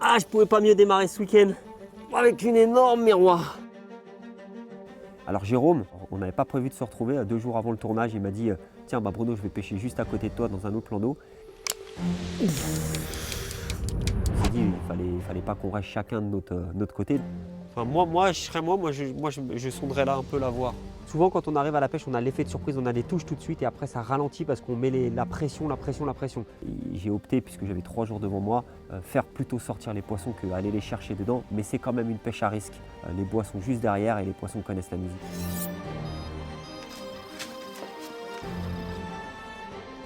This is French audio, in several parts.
Ah, je pouvais pas mieux démarrer ce week-end avec une énorme miroir. Alors Jérôme, on n'avait pas prévu de se retrouver 2 jours avant le tournage. Il m'a dit tiens bah Bruno, je vais pêcher juste à côté de toi dans un autre plan d'eau. On s'est dit il fallait pas qu'on reste chacun de notre côté. Enfin, moi je serais moi je sonderais là un peu la voie. Souvent quand on arrive à la pêche, on a l'effet de surprise, on a des touches tout de suite et après ça ralentit parce qu'on met la pression. J'ai opté, puisque j'avais 3 jours devant moi, faire plutôt sortir les poissons qu'aller les chercher dedans. Mais c'est quand même une pêche à risque. Les bois sont juste derrière et les poissons connaissent la musique.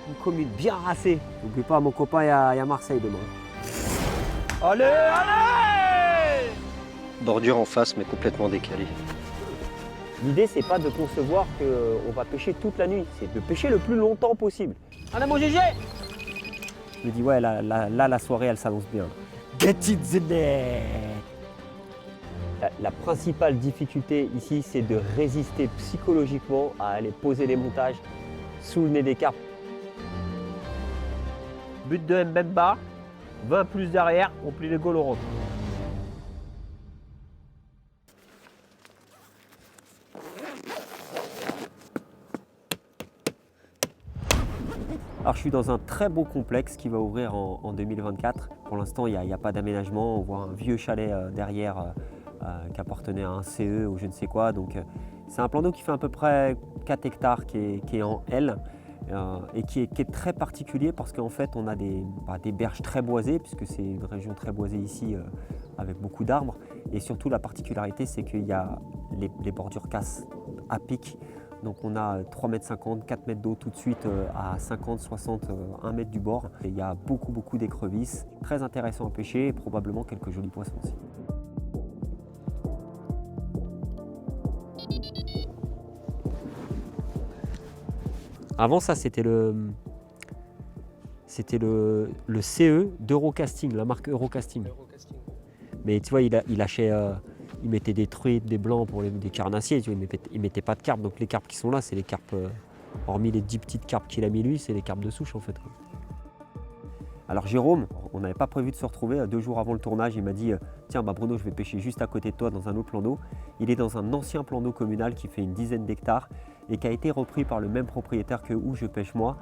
Une commune bien racée. N'oublie pas, mon copain, il y a Marseille demain. Allez, allez! Bordure en face, mais complètement décalée. L'idée, c'est pas de concevoir qu'on va pêcher toute la nuit, c'est de pêcher le plus longtemps possible. Allez, mon GG! Je me dis, ouais, là, la soirée, elle s'annonce bien. Get it the net! La principale difficulté ici, c'est de résister psychologiquement à aller poser les montages sous le nez des carpes. But de Mbemba, 20 plus derrière, on plie les gaules au rond. Alors je suis dans un très beau complexe qui va ouvrir en 2024. Pour l'instant, il n'y a pas d'aménagement. On voit un vieux chalet derrière qui appartenait à un CE ou je ne sais quoi. Donc c'est un plan d'eau qui fait à peu près 4 hectares qui est en L et qui est très particulier parce qu'en fait on a des berges très boisées puisque c'est une région très boisée ici avec beaucoup d'arbres. Et surtout la particularité, c'est qu'il y a les bordures cassent à pic. Donc on a 3,50 m, 4 mètres d'eau tout de suite à 50, 60, 1 mètre du bord. Et il y a beaucoup d'écrevisses. Très intéressant à pêcher et probablement quelques jolis poissons aussi. Avant ça, c'était le CE d'Eurocasting, la marque Eurocasting. Mais tu vois, il lâchait... il mettait des truites, des blancs pour des carnassiers, tu vois, il mettait pas de carpes. Donc les carpes qui sont là, c'est les carpes, hormis les 10 petites carpes qu'il a mis lui, c'est les carpes de souche en fait. Alors Jérôme, on n'avait pas prévu de se retrouver 2 jours avant le tournage. Il m'a dit tiens bah Bruno, je vais pêcher juste à côté de toi dans un autre plan d'eau. Il est dans un ancien plan d'eau communal qui fait une dizaine d'hectares et qui a été repris par le même propriétaire que où je pêche moi.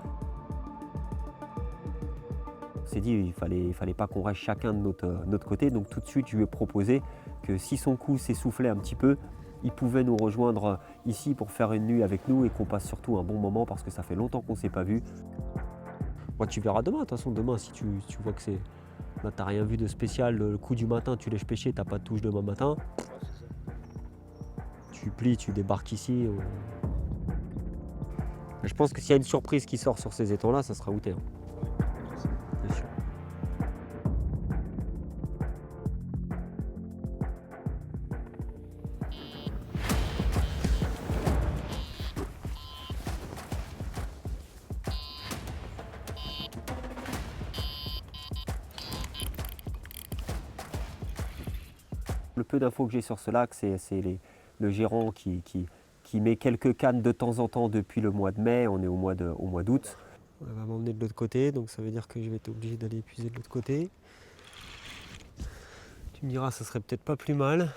On s'est dit il fallait pas qu'on reste chacun de notre côté. Donc tout de suite, je lui ai proposé que si son cou s'essoufflait un petit peu, il pouvait nous rejoindre ici pour faire une nuit avec nous et qu'on passe surtout un bon moment parce que ça fait longtemps qu'on ne s'est pas vu. Moi, tu verras demain, de toute façon, demain, si tu vois que c'est... Là, t'as rien vu de spécial, le coup du matin, tu lèches pêcher, t'as pas de touche demain matin. Tu plies, tu débarques ici. Je pense que s'il y a une surprise qui sort sur ces étangs-là, ça sera outé. C'est sûr. Le peu d'infos que j'ai sur ce lac, c'est le gérant qui met quelques cannes de temps en temps depuis le mois de mai. On est au mois d'août. On va m'emmener de l'autre côté, donc ça veut dire que je vais être obligé d'aller épuiser de l'autre côté. Tu me diras, ça serait peut-être pas plus mal.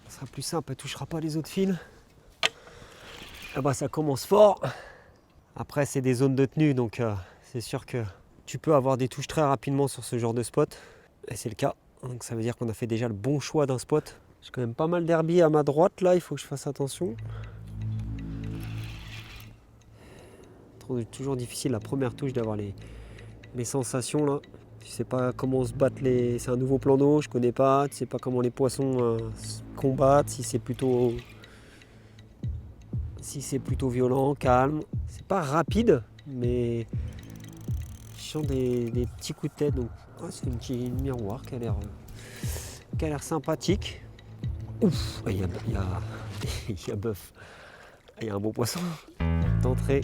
Ça sera plus simple, elle ne touchera pas les autres fils. Ah bah, ça commence fort. Après, c'est des zones de tenue, donc c'est sûr que tu peux avoir des touches très rapidement sur ce genre de spot. Et c'est le cas. Donc ça veut dire qu'on a fait déjà le bon choix d'un spot. J'ai quand même pas mal d'herbiers à ma droite là, il faut que je fasse attention. Toujours difficile la première touche d'avoir les sensations là. Tu sais pas comment se battent les... C'est un nouveau plan d'eau, je connais pas. Tu sais pas comment les poissons se combattent, si c'est plutôt violent, calme. C'est pas rapide, mais je sens des petits coups de tête. Donc c'est une miroir qui a l'air sympathique. Ouf, il y a bœuf. Il y a un beau poisson d'entrée.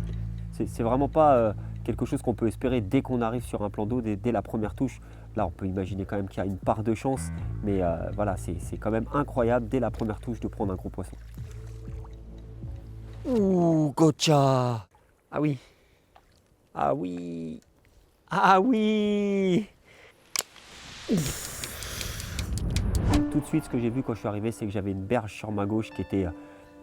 C'est vraiment pas quelque chose qu'on peut espérer dès qu'on arrive sur un plan d'eau, dès la première touche. Là, on peut imaginer quand même qu'il y a une part de chance, mais voilà, c'est quand même incroyable dès la première touche de prendre un gros poisson. Ouh, Gocha! Ah oui! Ah oui! Ah oui! Tout de suite, ce que j'ai vu quand je suis arrivé, c'est que j'avais une berge sur ma gauche qui était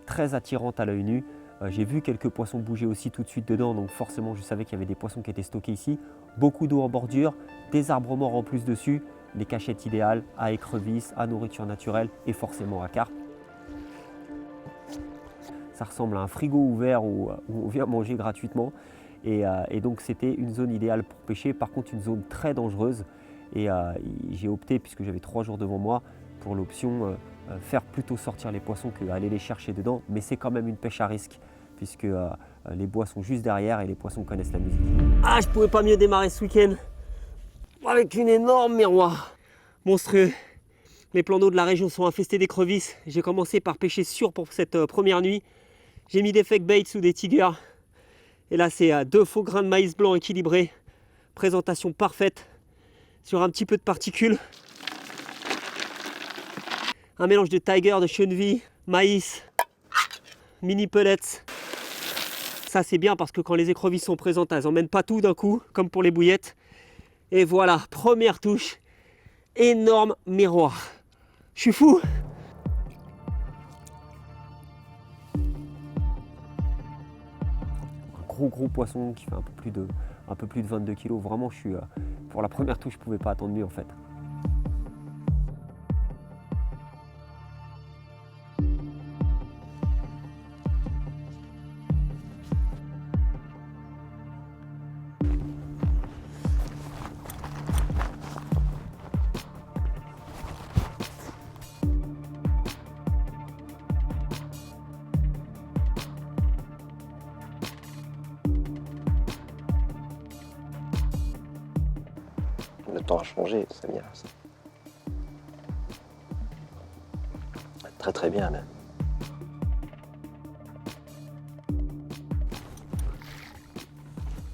très attirante à l'œil nu. J'ai vu quelques poissons bouger aussi tout de suite dedans, donc forcément je savais qu'il y avait des poissons qui étaient stockés ici. Beaucoup d'eau en bordure, des arbres morts en plus dessus, les cachettes idéales à écrevisses, à nourriture naturelle et forcément à carpe. Ça ressemble à un frigo ouvert où on vient manger gratuitement. Et donc c'était une zone idéale pour pêcher, par contre une zone très dangereuse. Et j'ai opté, puisque j'avais 3 jours devant moi, pour l'option faire plutôt sortir les poissons qu'aller les chercher dedans. Mais c'est quand même une pêche à risque, puisque les bois sont juste derrière et les poissons connaissent la musique. Ah, je pouvais pas mieux démarrer ce week-end avec une énorme miroir monstrueux. Les plans d'eau de la région sont infestés d'écrevisses. J'ai commencé par pêcher sûr pour cette première nuit. J'ai mis des fake baits ou des tigers. Et là, c'est 2 faux grains de maïs blanc équilibrés. Présentation parfaite sur un petit peu de particules. Un mélange de tiger, de chenille, maïs, mini pellets. Ça, c'est bien parce que quand les écrevisses sont présentes, elles n'emmènent pas tout d'un coup, comme pour les bouillettes. Et voilà, première touche, énorme miroir. Je suis fou! Gros poisson qui fait un peu plus de 22 kg. Vraiment, pour la première touche, je ne pouvais pas attendre mieux en fait. Le temps a changé, Samir. Très très bien même.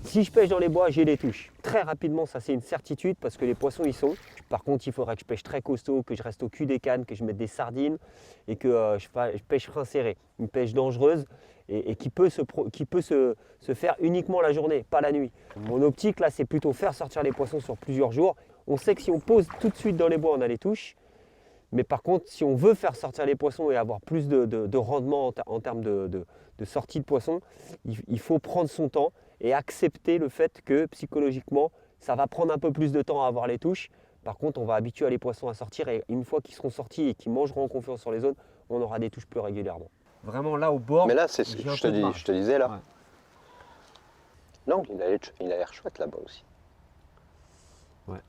Si je pêche dans les bois, j'ai les touches. Très rapidement, ça c'est une certitude parce que les poissons y sont. Par contre, il faudrait que je pêche très costaud, que je reste au cul des cannes, que je mette des sardines et que je pêche frein serré. Une pêche dangereuse et qui peut se faire uniquement la journée, pas la nuit. Mon optique là, c'est plutôt faire sortir les poissons sur plusieurs jours. On sait que si on pose tout de suite dans les bois, on a les touches. Mais par contre, si on veut faire sortir les poissons et avoir plus de rendement en termes de sortie de poissons, il faut prendre son temps et accepter le fait que psychologiquement, ça va prendre un peu plus de temps à avoir les touches. Par contre, on va habituer les poissons à sortir et une fois qu'ils seront sortis et qu'ils mangeront en confiance sur les zones, on aura des touches plus régulièrement. Vraiment là au bord. Mais là, c'est ce que je te disais là. Ouais. Non, il a l'air chouette là-bas aussi. Ouais.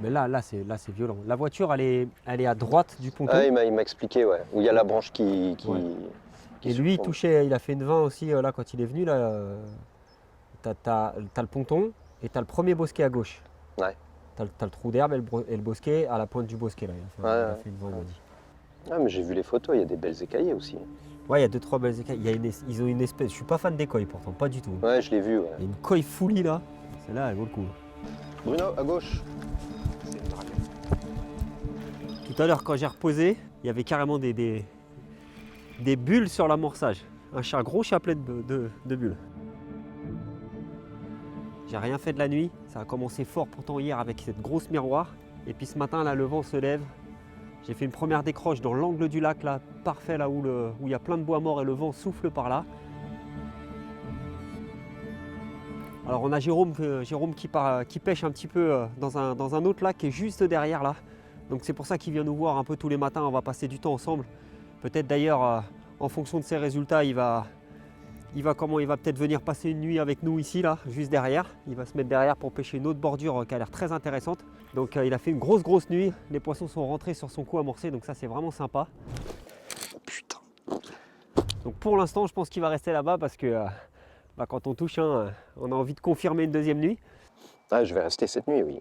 Mais là c'est violent. La voiture, elle est à droite du ponton. Ah, il m'a expliqué, ouais. Où il y a la branche qui et lui, il a fait une 20 aussi là quand il est venu. T'as le ponton et t'as le premier bosquet à gauche. Ouais. T'as le trou d'herbe et le bosquet à la pointe du bosquet là. Il a fait une 20, il m'a dit. Ah, mais j'ai vu les photos, il y a des belles écaillées aussi. Ouais, il y a 2-3 belles écailles. Ils ont une espèce. Je suis pas fan des coilles pourtant, pas du tout. Ouais, je l'ai vu, ouais. Il y a une coille foulie là. Celle-là, elle vaut le coup. Bruno, à gauche. Tout à l'heure, quand j'ai reposé, il y avait carrément des bulles sur l'amorçage. Un gros chapelet de bulles. J'ai rien fait de la nuit. Ça a commencé fort pourtant hier avec cette grosse miroir. Et puis ce matin, là, le vent se lève. J'ai fait une première décroche dans l'angle du lac, là, parfait, là où il y a plein de bois morts et le vent souffle par là. Alors on a Jérôme qui pêche un petit peu dans un autre lac qui est juste derrière là. Donc c'est pour ça qu'il vient nous voir un peu tous les matins, on va passer du temps ensemble. Peut-être d'ailleurs en fonction de ses résultats, il va peut-être venir passer une nuit avec nous ici là, juste derrière. Il va se mettre derrière pour pêcher une autre bordure qui a l'air très intéressante. Donc il a fait une grosse nuit, les poissons sont rentrés sur son coup amorcé, donc ça c'est vraiment sympa. Putain. Donc pour l'instant je pense qu'il va rester là-bas parce que quand on touche un, on a envie de confirmer une deuxième nuit. Ah, je vais rester cette nuit, oui.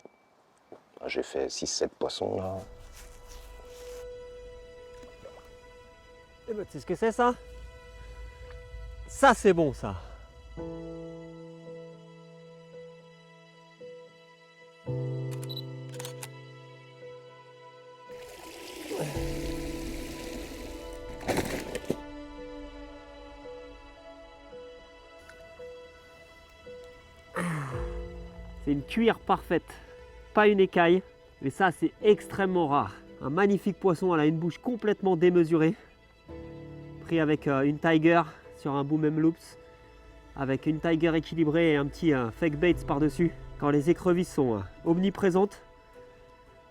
J'ai fait 6-7 poissons là. Eh ben, tu sais ce que c'est ça? Ça c'est bon ça. C'est une cuillère parfaite, pas une écaille. Mais ça, c'est extrêmement rare. Un magnifique poisson, elle a une bouche complètement démesurée. Pris avec une tiger sur un boom loops. Avec une tiger équilibrée et un petit fake baits par-dessus. Quand les écrevisses sont omniprésentes,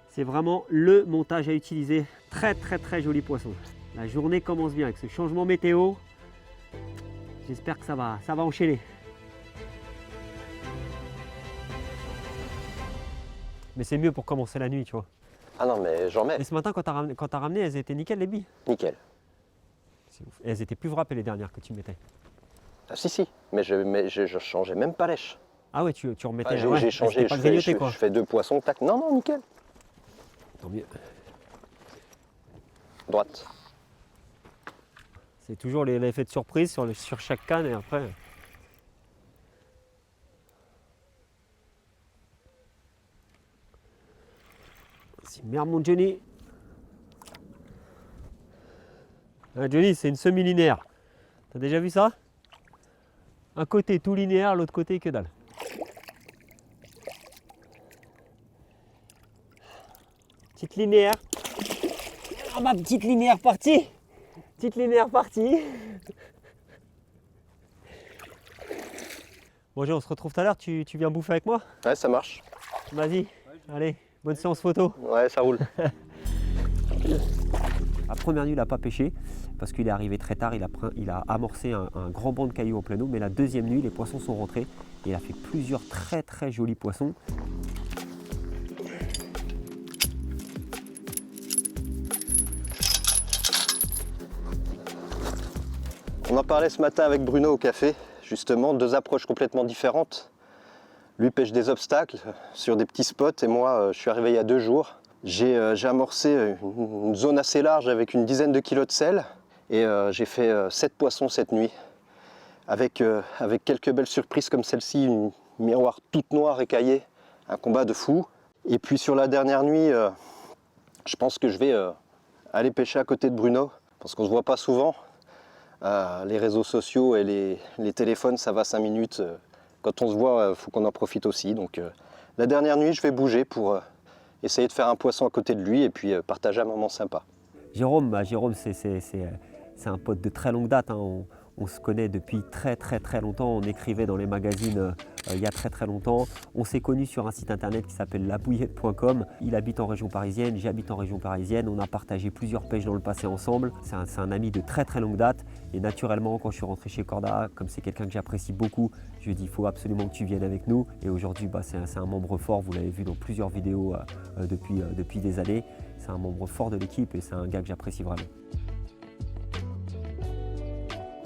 c'est vraiment le montage à utiliser. Très très très joli poisson. La journée commence bien avec ce changement météo. J'espère que ça va enchaîner. Mais c'est mieux pour commencer la nuit, tu vois. Ah non, mais j'en mets. Et ce matin, quand t'as ramené, elles étaient nickel les billes. Nickel. C'est ouf. Et elles étaient plus wrappées les dernières que tu mettais. Ah si, mais je changeais même pas lèche. Ah ouais, tu remettais. Ah, j'ai changé, je fais 2 poissons, tac. Non, nickel. Tant mieux. Droite. C'est toujours l'effet de surprise sur chaque canne et après. C'est merde mon Johnny. Ah, Johnny, c'est une semi-linéaire. T'as déjà vu ça? Un côté tout linéaire, l'autre côté que dalle. Petite linéaire. Ah, ma petite linéaire partie. Petite linéaire partie. Bon, on se retrouve tout à l'heure. Tu viens bouffer avec moi? Ouais, ça marche. Vas-y. Allez, bonne séance photo. Ouais, ça roule. La première nuit, il n'a pas pêché parce qu'il est arrivé très tard. Il a amorcé un grand banc de cailloux en plein eau. Mais la deuxième nuit, les poissons sont rentrés et il a fait plusieurs très très jolis poissons. On en parlait ce matin avec Bruno au café, justement, 2 approches complètement différentes. Lui pêche des obstacles sur des petits spots et moi, je suis arrivé il y a 2 jours. J'ai amorcé une zone assez large avec une dizaine de kilos de sel et j'ai fait 7 poissons cette nuit. Avec quelques belles surprises comme celle-ci, une miroir toute noire écaillée, un combat de fou. Et puis sur la dernière nuit, je pense que je vais aller pêcher à côté de Bruno parce qu'on ne se voit pas souvent. Les réseaux sociaux et les téléphones, ça va 5 minutes. Quand on se voit, il faut qu'on en profite aussi. Donc la dernière nuit, je vais bouger pour essayer de faire un poisson à côté de lui et puis partager un moment sympa. Jérôme, c'est un pote de très longue date. Hein. On se connaît depuis très longtemps. On écrivait dans les magazines il y a très longtemps. On s'est connus sur un site internet qui s'appelle labouillette.com. Il habite en région parisienne, j'habite en région parisienne. On a partagé plusieurs pêches dans le passé ensemble. C'est un ami de très longue date. Et naturellement, quand je suis rentré chez Corda, comme c'est quelqu'un que j'apprécie beaucoup, je lui ai dit il faut absolument que tu viennes avec nous. Et aujourd'hui, c'est un membre fort. Vous l'avez vu dans plusieurs vidéos depuis des années. C'est un membre fort de l'équipe et c'est un gars que j'apprécie vraiment.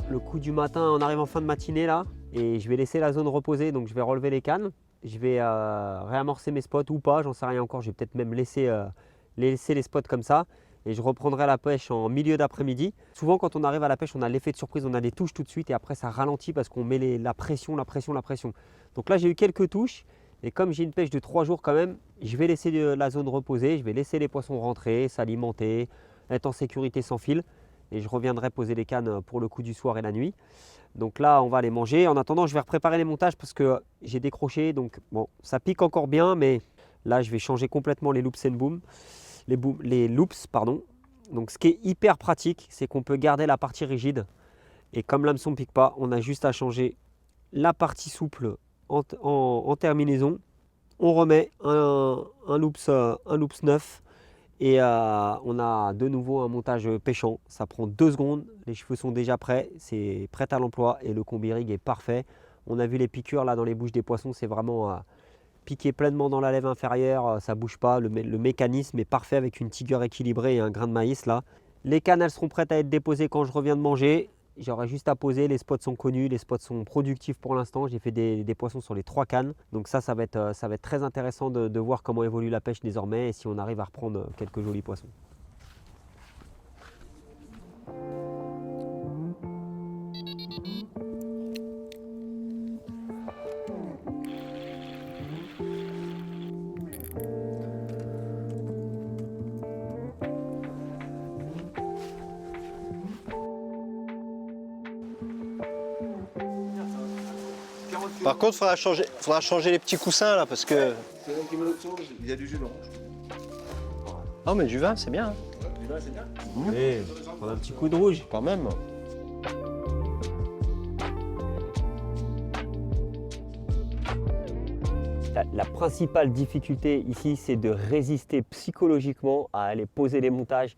Le coup du matin, on arrive en fin de matinée là et je vais laisser la zone reposer, donc je vais relever les cannes. Je vais réamorcer mes spots ou pas, j'en sais rien encore. Je vais peut-être même laisser les spots comme ça et je reprendrai la pêche en milieu d'après-midi. Souvent quand on arrive à la pêche, on a l'effet de surprise, on a des touches tout de suite et après ça ralentit parce qu'on met la pression. Donc là j'ai eu quelques touches et comme j'ai une pêche de 3 jours quand même, je vais laisser la zone reposer, je vais laisser les poissons rentrer, s'alimenter, être en sécurité sans fil. Et je reviendrai poser les cannes pour le coup du soir et la nuit. Donc là, on va les manger. En attendant, je vais préparer les montages parce que j'ai décroché. Donc bon, ça pique encore bien, mais là, je vais changer complètement les loops and boom. Les loops, pardon. Donc ce qui est hyper pratique, c'est qu'on peut garder la partie rigide. Et comme l'hameçon ne pique pas, on a juste à changer la partie souple en terminaison. On remet un loops neuf. Et on a de nouveau un montage pêchant, ça prend 2 secondes, les cheveux sont déjà prêts, c'est prêt à l'emploi et le combi rig est parfait. On a vu les piqûres là dans les bouches des poissons, c'est vraiment piqué pleinement dans la lèvre inférieure, ça ne bouge pas, le mécanisme est parfait avec une tiger équilibrée et un grain de maïs là. Les cannes elles seront prêtes à être déposées quand je reviens de manger. J'aurai juste à poser, les spots sont connus, les spots sont productifs pour l'instant. J'ai fait des poissons sur les 3 cannes. Donc ça va être très intéressant de voir comment évolue la pêche désormais et si on arrive à reprendre quelques jolis poissons. Par contre, il faudra changer les petits coussins là parce que... C'est vrai qu'il met l'autre chose, il y a du jus d'orange. Oh mais du vin c'est bien. Du vin, c'est bien. Et prendre un petit coup de rouge. Quand même. La principale difficulté ici, c'est de résister psychologiquement à aller poser les montages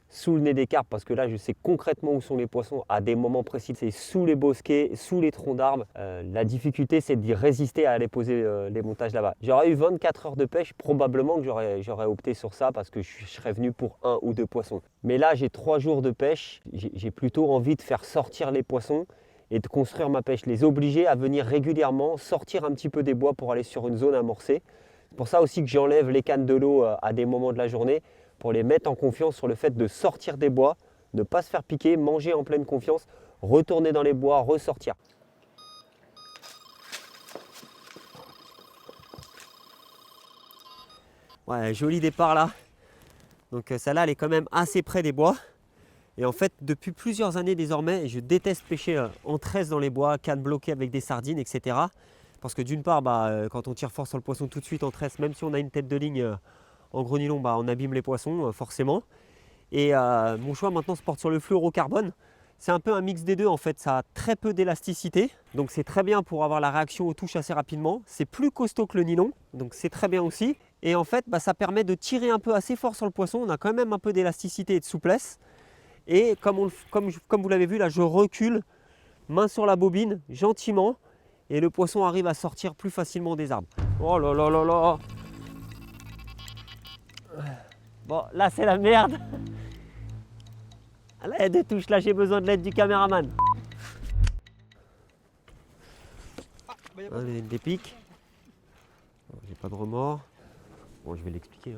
sous le nez des carpes, parce que là, je sais concrètement où sont les poissons à des moments précis. C'est sous les bosquets, sous les troncs d'arbres. La difficulté, c'est d'y résister à aller poser les montages là-bas. J'aurais eu 24 heures de pêche, probablement que j'aurais opté sur ça parce que je serais venu pour 1 ou 2 poissons. Mais là, j'ai 3 jours de pêche. J'ai plutôt envie de faire sortir les poissons et de construire ma pêche, les obliger à venir régulièrement, sortir un petit peu des bois pour aller sur une zone amorcée. C'est pour ça aussi que j'enlève les cannes de l'eau à des moments de la journée, pour les mettre en confiance sur le fait de sortir des bois, ne pas se faire piquer, manger en pleine confiance, retourner dans les bois, ressortir. Ouais, joli départ là. Donc celle-là, elle est quand même assez près des bois. Et en fait, depuis plusieurs années désormais, je déteste pêcher en tresse dans les bois, canne bloquée avec des sardines, etc. Parce que d'une part, quand on tire fort sur le poisson tout de suite en tresse, même si on a une tête de ligne en gros nylon, on abîme les poissons forcément. Et mon choix maintenant se porte sur le fluorocarbone. C'est un peu un mix des deux en fait, ça a très peu d'élasticité. Donc c'est très bien pour avoir la réaction aux touches assez rapidement. C'est plus costaud que le nylon, donc c'est très bien aussi. Et en fait, ça permet de tirer un peu assez fort sur le poisson. On a quand même un peu d'élasticité et de souplesse. Et comme vous l'avez vu là, je recule, main sur la bobine, gentiment. Et le poisson arrive à sortir plus facilement des arbres. Oh là là là là! Bon, là c'est la merde. À l'aide de touche, là j'ai besoin de l'aide du caméraman. Allez, des pics. J'ai pas de remords. Bon, je vais l'expliquer.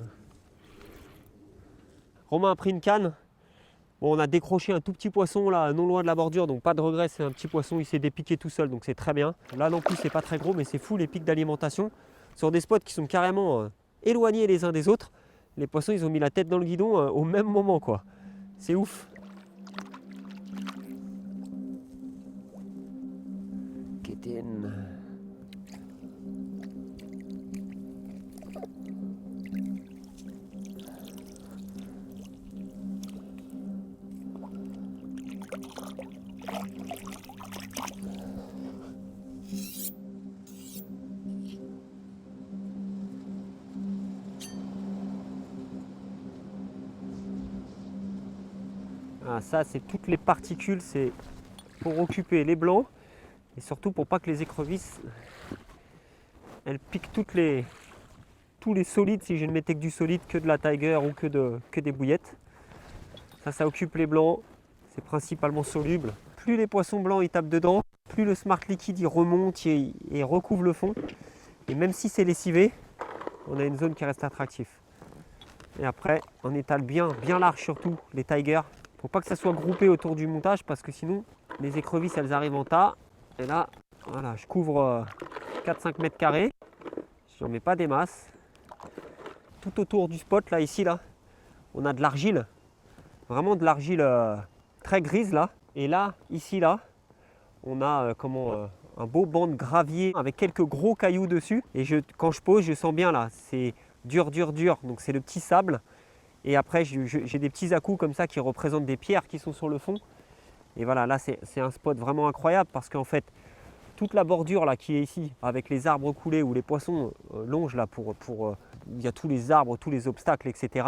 Romain a pris une canne. Bon, on a décroché un tout petit poisson là, non loin de la bordure, donc pas de regret, c'est un petit poisson, il s'est dépiqué tout seul, donc c'est très bien. Là non plus, c'est pas très gros, mais c'est fou les pics d'alimentation. Sur des spots qui sont carrément éloignés les uns des autres, les poissons, ils ont mis la tête dans le guidon au même moment, quoi. C'est ouf. Kéten. Ah, ça, c'est toutes les particules, c'est pour occuper les blancs et surtout pour pas que les écrevisses elles piquent tous les solides. Si je ne mettais que du solide, que de la tiger ou que des bouillettes, ça occupe les blancs, c'est principalement soluble. Plus les poissons blancs ils tapent dedans, plus le smart liquide il remonte et recouvre le fond. Et même si c'est lessivé, on a une zone qui reste attractive. Et après, on étale bien large surtout les tigers. Faut pas que ça soit groupé autour du montage parce que sinon les écrevisses elles arrivent en tas. Et là, voilà, je couvre 4-5 mètres carrés. Je n'en mets pas des masses. Tout autour du spot, là, ici, là, on a de l'argile. Vraiment de l'argile très grise, là. Et là, ici, là, on a un beau banc de gravier avec quelques gros cailloux dessus. Et quand je pose, je sens bien, là, c'est dur. Donc c'est le petit sable. Et après, j'ai des petits à-coups comme ça qui représentent des pierres qui sont sur le fond. Et voilà, là, c'est un spot vraiment incroyable parce qu'en fait, toute la bordure là qui est ici, avec les arbres coulés où les poissons longent là il y a tous les arbres, tous les obstacles, etc.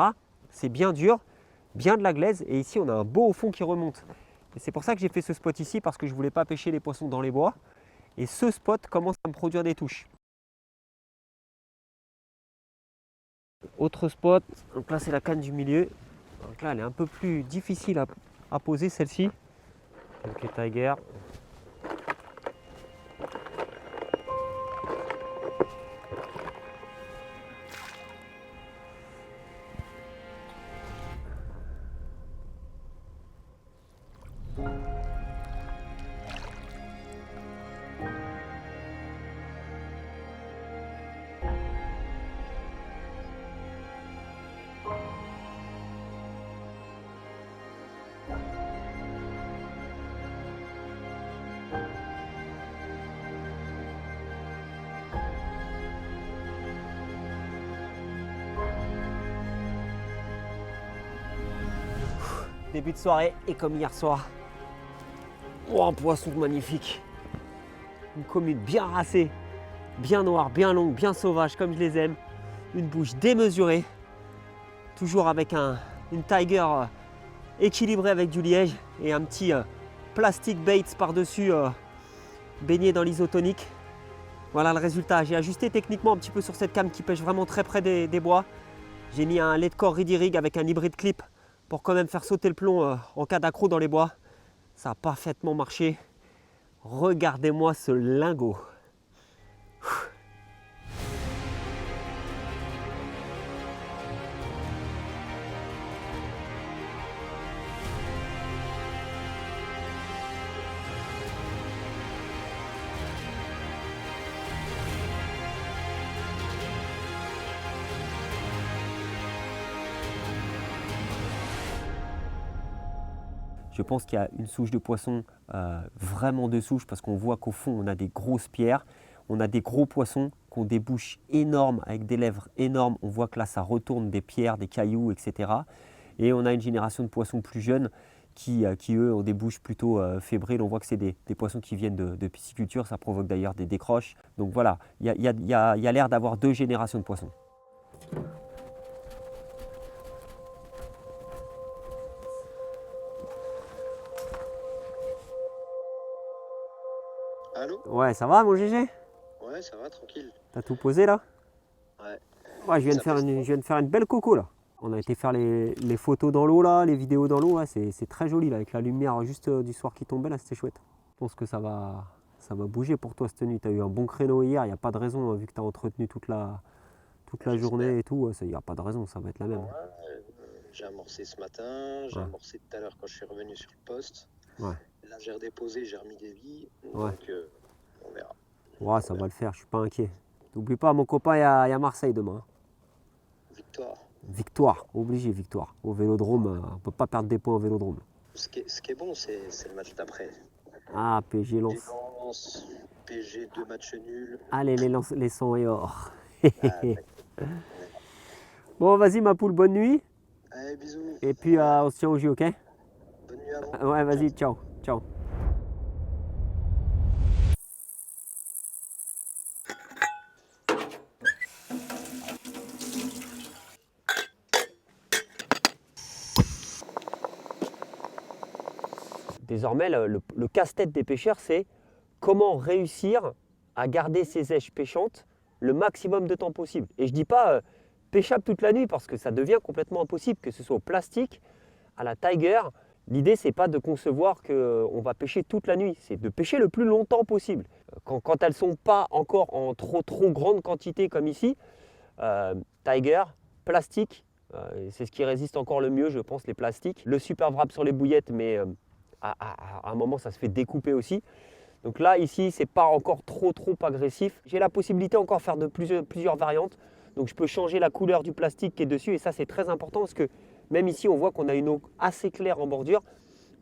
C'est bien dur, bien de la glaise. Et ici, on a un beau fond qui remonte. Et c'est pour ça que j'ai fait ce spot ici parce que je ne voulais pas pêcher les poissons dans les bois. Et ce spot commence à me produire des touches. Autre spot, donc là c'est la canne du milieu. Donc là elle est un peu plus difficile à poser celle-ci. Donc les tigers. début de soirée et comme hier soir. Oh, un poisson magnifique. Une comute bien racée, bien noire, bien longue, bien sauvage comme je les aime. Une bouche démesurée. Toujours avec une tiger équilibrée avec du liège et un petit plastic baits par-dessus baigné dans l'isotonique. Voilà le résultat. J'ai ajusté techniquement un petit peu sur cette came qui pêche vraiment très près des bois. J'ai mis un Leadcore Reedy Rig avec un hybride clip pour quand même faire sauter le plomb en cas d'accro dans les bois. Ça a parfaitement marché. Regardez-moi ce lingot. Je pense qu'il y a une souche de poisson, vraiment de souche, parce qu'on voit qu'au fond, on a des grosses pierres, on a des gros poissons qui ont des bouches énormes, avec des lèvres énormes. On voit que là, ça retourne des pierres, des cailloux, etc. Et on a une génération de poissons plus jeunes qui eux, ont des bouches plutôt fébriles. On voit que c'est des poissons qui viennent de pisciculture, ça provoque d'ailleurs des décroches. Donc voilà, il y a l'air d'avoir 2 générations de poissons. Allô? Ouais, ça va mon GG? Ouais, ça va, tranquille. T'as tout posé là? Ouais. Ouais, je viens de faire une belle coco là. On a été faire les photos dans l'eau là, les vidéos dans l'eau, ouais, c'est très joli là, avec la lumière juste du soir qui tombait là, c'était chouette. Je pense que ça va bouger pour toi cette nuit. Tu as eu un bon créneau hier, il n'y a pas de raison, vu que tu as entretenu toute la journée et tout, il n'y a pas de raison, ça va être la même. Ouais, j'ai amorcé ce matin, j'ai amorcé tout à l'heure quand je suis revenu sur le poste. Ouais. Là j'ai redéposé, j'ai remis des billes, Ouais. donc on verra. Ouais, ça va le faire, je suis pas inquiet. N'oublie pas, mon copain, il y a Marseille demain. Victoire. Victoire, obligé victoire. Au Vélodrome, on ne peut pas perdre des points au Vélodrome. Ce qui est bon, c'est le match d'après. Ah, PSG Lens. Lens, PSG 2 matchs nuls. Allez, les 100 et or. Ouais. Bon, vas-y ma poule, bonne nuit. Allez, bisous. Et puis on se tient au jus, ok? Bonne nuit à vous. Ouais, vas-y, ciao. Ciao. Désormais, le casse-tête des pêcheurs, c'est comment réussir à garder ces èches pêchantes le maximum de temps possible. Et je ne dis pas pêchable toute la nuit parce que ça devient complètement impossible, que ce soit au plastique, à la tiger. L'idée, c'est pas de concevoir qu'on va pêcher toute la nuit, c'est de pêcher le plus longtemps possible. Quand elles ne sont pas encore en trop grande quantité comme ici, tiger, plastique, c'est ce qui résiste encore le mieux, je pense, les plastiques. Le super wrap sur les bouillettes, mais à un moment, ça se fait découper aussi. Donc là, ici, c'est pas encore trop agressif. J'ai la possibilité encore de faire de plusieurs variantes. Donc je peux changer la couleur du plastique qui est dessus et ça, c'est très important parce que même ici, on voit qu'on a une eau assez claire en bordure.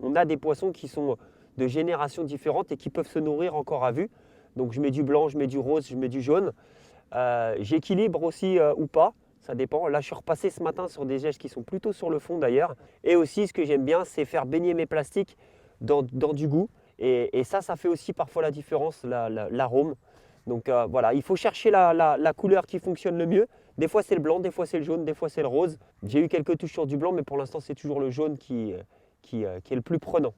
On a des poissons qui sont de générations différentes et qui peuvent se nourrir encore à vue. Donc je mets du blanc, je mets du rose, je mets du jaune. J'équilibre aussi ou pas, ça dépend. Là, je suis repassé ce matin sur des èches qui sont plutôt sur le fond d'ailleurs. Et aussi, ce que j'aime bien, c'est faire baigner mes plastiques dans du goût. Et ça fait aussi parfois la différence, l'arôme. Donc voilà, il faut chercher la couleur qui fonctionne le mieux. Des fois c'est le blanc, des fois c'est le jaune, des fois c'est le rose. J'ai eu quelques touches sur du blanc, mais pour l'instant c'est toujours le jaune qui est le plus prenant.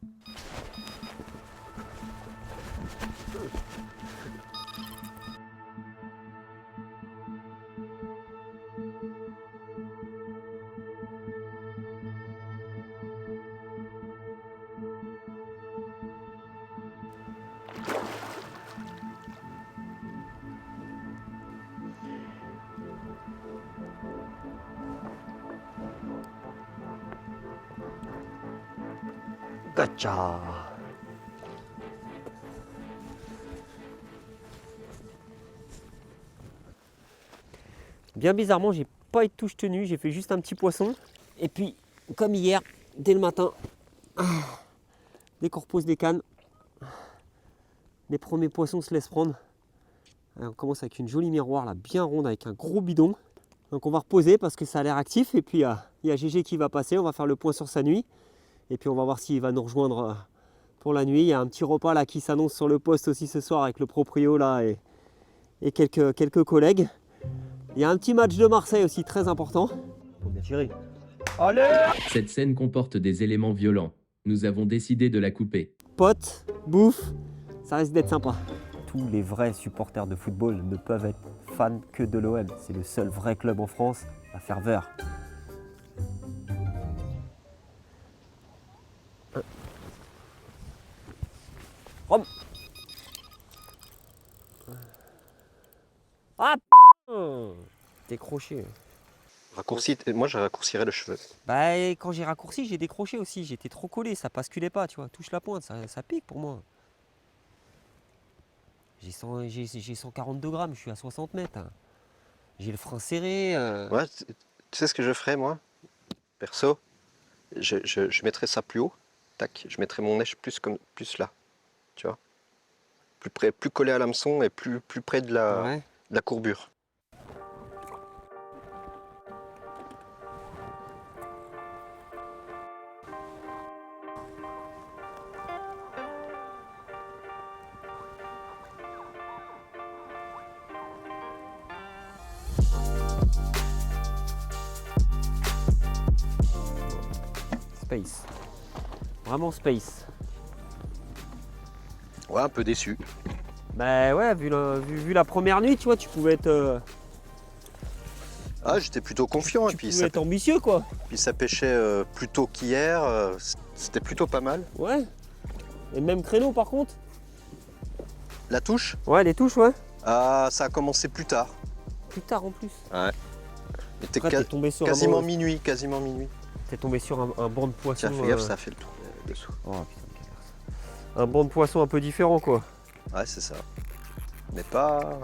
Gotcha. Bien bizarrement, j'ai pas eu de touche tenue, j'ai fait juste un petit poisson. Et puis, comme hier, dès le matin, dès qu'on repose des cannes, les premiers poissons se laissent prendre. Alors, on commence avec une jolie miroir là, bien ronde, avec un gros bidon. Donc on va reposer parce que ça a l'air actif. Et puis il y a GG qui va passer, on va faire le point sur sa nuit. Et puis on va voir s'il va nous rejoindre pour la nuit. Il y a un petit repas là qui s'annonce sur le poste aussi ce soir avec le proprio là et quelques collègues. Il y a un petit match de Marseille aussi très important. Faut bien tirer. Allez! Cette scène comporte des éléments violents. Nous avons décidé de la couper. Potes, bouffe, ça risque d'être sympa. Tous les vrais supporters de football ne peuvent être fans que de l'OM. C'est le seul vrai club en France, la ferveur. Rome. Ah décroché. Moi, je raccourcirais le cheveu. Bah quand j'ai raccourci, j'ai décroché aussi. J'étais trop collé, ça basculait pas, tu vois. Touche la pointe, ça pique pour moi. J'ai 142 grammes, je suis à 60 mètres. Hein. J'ai le frein serré. Ouais, tu sais ce que je ferais, moi? Perso, je mettrais ça plus haut. Tac, je mettrais mon neige plus là. Tu vois? Plus collé à l'hameçon et plus près de la courbure. Space. Vraiment space. Ouais, un peu déçu. Bah ouais, vu la première nuit, tu vois, tu pouvais être, Ah, j'étais plutôt confiant. tu Et puis pouvais être ambitieux, quoi. ça pêchait plus tôt qu'hier. C'était plutôt pas mal. Ouais. Et même créneau, par contre. La touche, Ouais, les touches, ouais. ça a commencé plus tard. Plus tard en plus. Il était Après, t'es tombé sur quasiment un, minuit, quasiment minuit. t'es tombé sur un banc de poissons. Tiens, fais gaffe, ça a fait le tour dessous. Oh putain, quelle merde. Un banc de poissons un peu différent, quoi. Ouais, c'est ça. Mais pas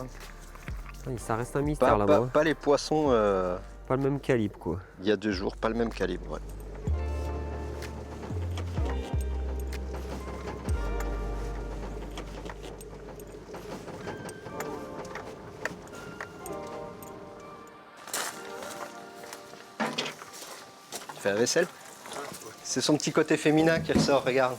Ça reste un mystère là-bas. Hein. pas les poissons Pas le même calibre, quoi. il y a 2 jours, pas le même calibre. Ouais. Tu fais la vaisselle? C'est son petit côté féminin qui ressort, regarde.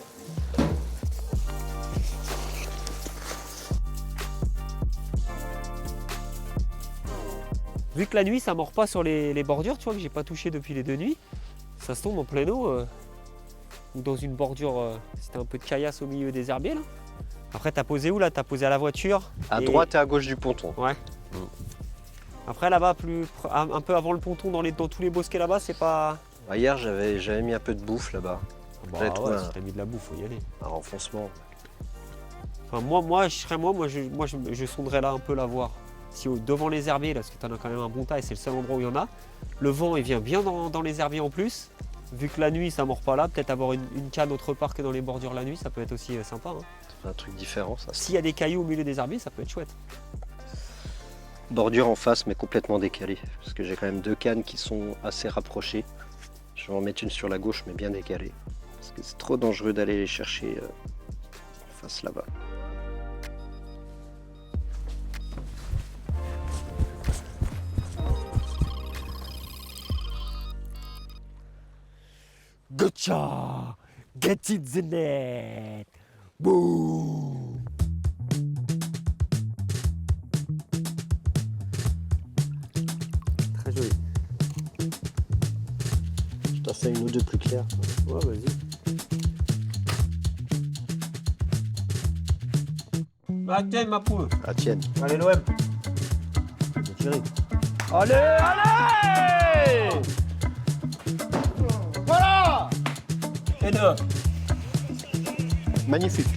Vu que la nuit ça mord pas sur les bordures, tu vois, que j'ai pas touché depuis les 2 nuits, ça se tombe en plein eau ou dans une bordure, c'était un peu de caillasse au milieu des herbiers là. Après t'as posé où là? T'as posé à la voiture. À droite et à gauche du ponton. Ouais. Après là-bas, un peu avant le ponton, dans tous les bosquets là-bas, c'est pas. Ah, hier j'avais mis un peu de bouffe là-bas. Bah J'avais trouvé ouais, si t'as mis de la bouffe, faut y aller. un renfoncement. Enfin, je sonderais là un peu la voir. Si devant les herbiers, là, parce que t'en as quand même un bon tas et c'est le seul endroit où il y en a, le vent il vient bien dans les herbiers en plus. Vu que la nuit ça mord pas là, peut-être avoir une canne autre part que dans les bordures la nuit, ça peut être aussi sympa. Hein. C'est un truc différent ça. S'il y a des cailloux au milieu des herbiers, ça peut être chouette. Bordure en face mais complètement décalée. Parce que j'ai quand même 2 cannes qui sont assez rapprochées. Je vais en mettre une sur la gauche mais bien décalée. Parce que c'est trop dangereux d'aller les chercher en face là-bas. Gotcha! Get in the net! Boom! Très joli. Je t'en fais une ou deux plus claires. Ouais, vas-y. Ah, tiens, ma poule! Ah tienne. Allez, l'OM! Allez, allez! Voilà! Et 2. Magnifique.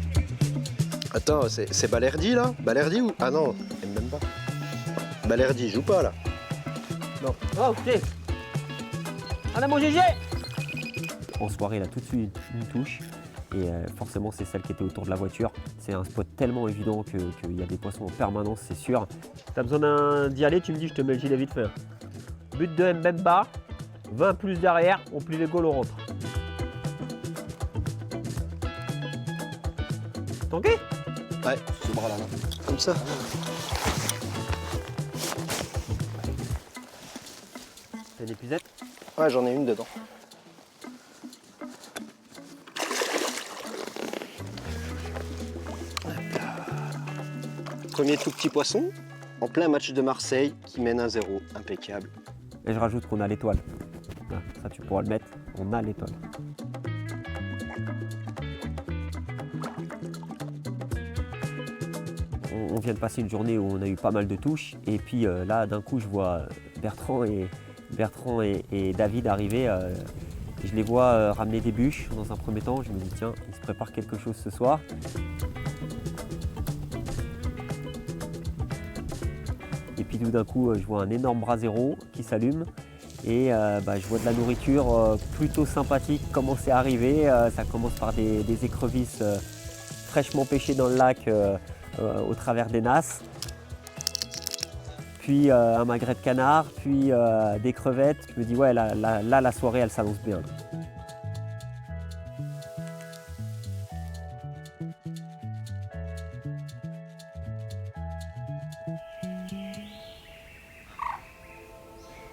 Attends, c'est Balerdi là? Balerdi ou. Ah non, même pas. Balerdi joue pas là. Non. Oh, ok. Allez, mon GG! En soirée, là, tout de suite, une touche. Et forcément, c'est celle qui était autour de la voiture. C'est un spot tellement évident qu'il y a des poissons en permanence, c'est sûr. T'as besoin d'y aller, tu me dis, je te mets le gilet vite fait. But de Mbemba, 20 plus derrière, on plie les goals au rentre. Tanguy? Ouais, ce bras là. Comme ça. T'as une épuisette? Ouais, j'en ai une dedans. Premier tout petit poisson, en plein match de Marseille, qui mène 1-0, impeccable. Et je rajoute qu'on a l'étoile. Voilà, ça tu pourras le mettre, on a l'étoile. On vient de passer une journée où on a eu pas mal de touches et puis là d'un coup je vois Bertrand et David arriver. Je les vois ramener des bûches dans un premier temps. Je me dis tiens, il se prépare quelque chose ce soir. Et puis tout d'un coup je vois un énorme brasero qui s'allume et je vois de la nourriture plutôt sympathique commencer à arriver. Ça commence par des écrevisses fraîchement pêchées dans le lac au travers des nasses, puis un magret de canard, puis des crevettes. Je me dis ouais là la soirée elle s'annonce bien.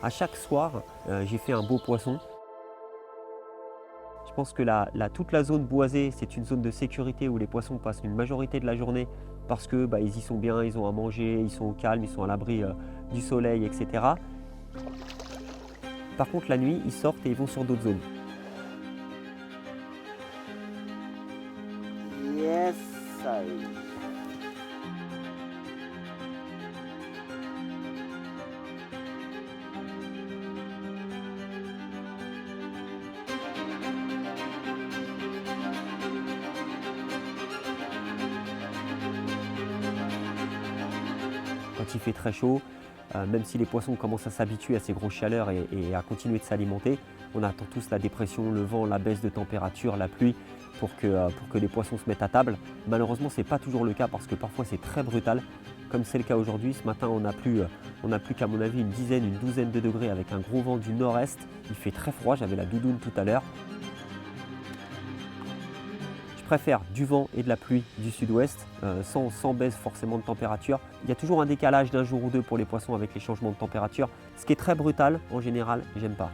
À chaque soir, j'ai fait un beau poisson. Je pense que toute la zone boisée, c'est une zone de sécurité où les poissons passent une majorité de la journée parce que ils y sont bien, ils ont à manger, ils sont au calme, ils sont à l'abri du soleil, etc. Par contre, la nuit, ils sortent et ils vont sur d'autres zones. Yes, I... Quand il fait très chaud, même si les poissons commencent à s'habituer à ces grosses chaleurs et à continuer de s'alimenter, on attend tous la dépression, le vent, la baisse de température, la pluie pour que les poissons se mettent à table. Malheureusement, ce n'est pas toujours le cas parce que parfois c'est très brutal, comme c'est le cas aujourd'hui. Ce matin, on n'a plus qu'à mon avis une douzaine de degrés avec un gros vent du nord-est. Il fait très froid, j'avais la doudoune tout à l'heure. Je préfère du vent et de la pluie du sud-ouest, sans baisse forcément de température. Il y a toujours un décalage d'un jour ou deux pour les poissons avec les changements de température. Ce qui est très brutal, en général, j'aime pas.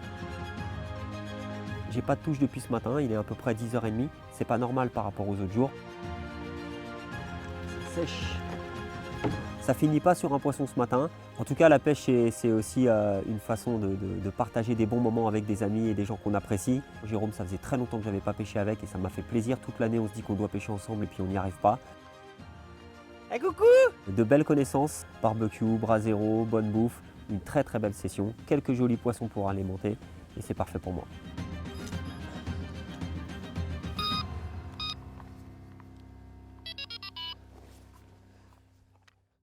J'ai pas de touche depuis ce matin, il est à peu près 10h30. C'est pas normal par rapport aux autres jours. Sèche. Ça finit pas sur un poisson ce matin. En tout cas, la pêche, c'est aussi une façon de partager des bons moments avec des amis et des gens qu'on apprécie. Jérôme, ça faisait très longtemps que je n'avais pas pêché avec et ça m'a fait plaisir. Toute l'année, on se dit qu'on doit pêcher ensemble et puis on n'y arrive pas. Hey, coucou! De belles connaissances, barbecue, brasero, bonne bouffe, une très très belle session, quelques jolis poissons pour alimenter et c'est parfait pour moi.